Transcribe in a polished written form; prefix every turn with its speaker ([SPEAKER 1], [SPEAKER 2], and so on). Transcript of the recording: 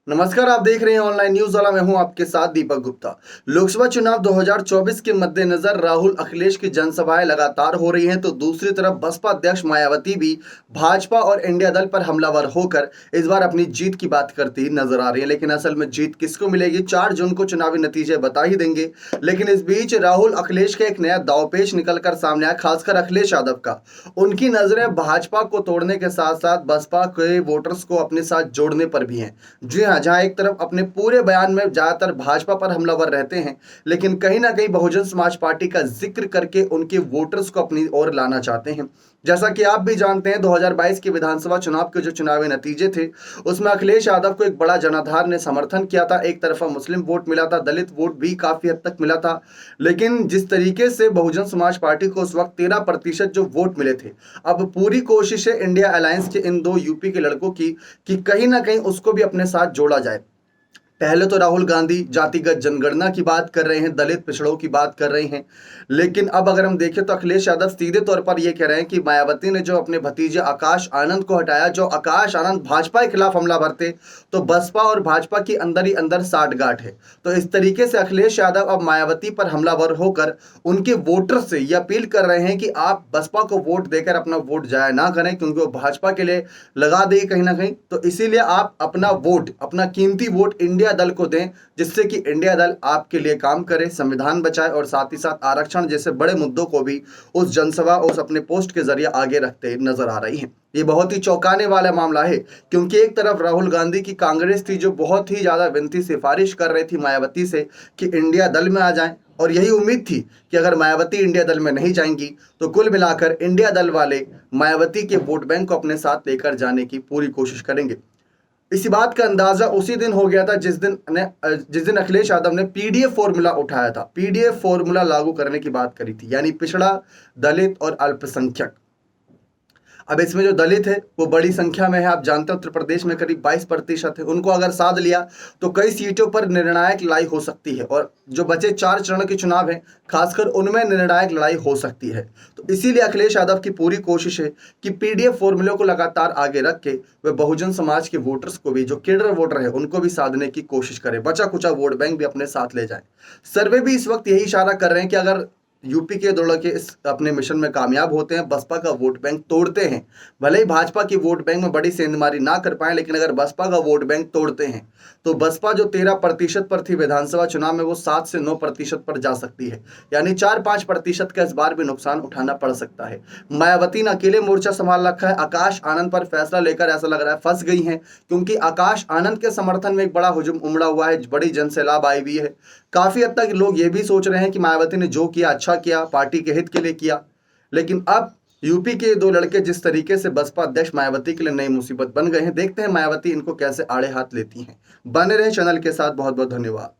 [SPEAKER 1] नमस्कार, आप देख रहे हैं ऑनलाइन न्यूज वाला। मैं हूं आपके साथ दीपक गुप्ता। लोकसभा चुनाव 2024 के मद्देनजर राहुल अखिलेश की जनसभाएं लगातार हो रही हैं, तो दूसरी तरफ बसपा अध्यक्ष मायावती भी भाजपा और इंडिया दल पर हमलावर होकर इस बार अपनी जीत की बात करती नजर आ रही है। लेकिन असल में जीत किसको मिलेगी, 4 जून को चुनावी नतीजे बता ही देंगे। लेकिन इस बीच राहुल अखिलेश का एक नया दांवपेच निकलकर सामने आया, खासकर अखिलेश यादव का। उनकी नजरें भाजपा को तोड़ने के साथ साथ बसपा के वोटर्स को अपने साथ जोड़ने पर भी हैं। जी हाँ, जहां एक तरफ अपने पूरे बयान में ज्यादातर भाजपा पर हमलावर रहते हैं, लेकिन कहीं ना कहीं बहुजन समाज पार्टी का जिक्र करके उनके वोटर्स को अपनी ओर लाना चाहते हैं। जैसा कि आप भी जानते हैं, 2022 के विधानसभा चुनाव के जो चुनावी नतीजे थे, उसमें अखिलेश यादव को एक बड़ा जनाधार ने समर्थन किया था। एक तरफा मुस्लिम वोट मिला था, दलित वोट भी काफी हद तक मिला था। लेकिन जिस तरीके से बहुजन समाज पार्टी को उस वक्त 13% जो वोट मिले थे, अब पूरी कोशिश है इंडिया अलायंस के इन दो यूपी के लड़कों की कि कहीं ना कहीं उसको भी अपने साथ जोड़ा जाए। पहले तो राहुल गांधी जातिगत जनगणना की बात कर रहे हैं, दलित पिछड़ों की बात कर रहे हैं, लेकिन अब अगर हम देखें तो अखिलेश यादव सीधे तौर पर यह कह रहे हैं कि मायावती ने जो अपने भतीजे आकाश आनंद को हटाया, जो आकाश आनंद भाजपा के खिलाफ हमलावर थे, तो बसपा और भाजपा की अंदर ही अंदर साठगांठ है। तो इस तरीके से अखिलेश यादव अब मायावती पर हमलावर होकर उनके वोटर से यह अपील कर रहे हैं कि आप बसपा को वोट देकर अपना वोट जाया ना करें, क्योंकि वो भाजपा के लिए लगा देगी कहीं ना कहीं। तो इसीलिए आप अपना वोट, अपना कीमती वोट इंडिया दल को दें, जिससे कि इंडिया दल आपके लिए काम करे, संविधान बचाए और साथ ही साथ आरक्षण जैसे बड़े मुद्दों को भी उस जनसभा, उस अपने पोस्ट के जरिए आगे रखते नजर आ रही हैं। ये बहुत ही चौंकाने वाला मामला है, क्योंकि एक तरफ राहुल गांधी की कांग्रेस थी जो बहुत ही ज्यादा विनती सिफारिश कर रही थी मायावती से कि इंडिया दल में आ जाएं, और यही उम्मीद थी कि अगर मायावती इंडिया दल में नहीं जाएंगी तो कुल मिलाकर इंडिया दल वाले मायावती के वोट बैंक को अपने साथ लेकर जाने की पूरी कोशिश करेंगे। इसी बात का अंदाजा उसी दिन हो गया था जिस दिन अखिलेश यादव ने पीडीएफ फॉर्मूला उठाया था, पीडीएफ फॉर्मूला लागू करने की बात करी थी, यानी पिछड़ा, दलित और अल्पसंख्यक। अब इसमें जो दलित है वो बड़ी संख्या में है। आप जानते हैं उत्तर प्रदेश में करीब 22% है। उनको अगर साध लिया तो कई सीटों पर निर्णायक लड़ाई हो सकती है, और जो बचे 4 चरण के चुनाव हैं, खासकर उनमें निर्णायक लड़ाई हो सकती है। तो इसीलिए अखिलेश यादव की पूरी कोशिश है कि पीडीएफ फॉर्मूले को लगातार आगे रख के वे बहुजन समाज के वोटर्स को भी, जो केडर वोटर है, उनको भी साधने की कोशिश करें, बचा कुचा वोट बैंक भी अपने साथ ले जाए। सर्वे भी इस वक्त यही इशारा कर रहे हैं कि अगर यूपी के दो लड़के इस अपने मिशन में कामयाब होते हैं, बसपा का वोट बैंक तोड़ते हैं, भले ही भाजपा की वोट बैंक में बड़ी सेंधमारी ना कर पाए, लेकिन अगर बसपा का वोट बैंक तोड़ते हैं तो बसपा जो 13% पर थी विधानसभा चुनाव में, वो 7 से 9% पर जा सकती है। यानी 4-5% का इस बार भी नुकसान उठाना पड़ सकता है। मायावती ने अकेले मोर्चा संभाल रखा है। आकाश आनंद पर फैसला लेकर ऐसा लग रहा है फंस गई हैं, क्योंकि आकाश आनंद के समर्थन में एक बड़ा हुजूम उमड़ा हुआ है, बड़ी जनसैलाब आई हुई है। काफी हद तक लोग ये भी सोच रहे हैं कि मायावती ने जो किया अच्छा किया, पार्टी के हित के लिए किया। लेकिन अब यूपी के 2 लड़के जिस तरीके से बसपा अध्यक्ष मायावती के लिए नई मुसीबत बन गए हैं, देखते हैं मायावती इनको कैसे आड़े हाथ लेती हैं। बने रहे चैनल के साथ। बहुत बहुत धन्यवाद।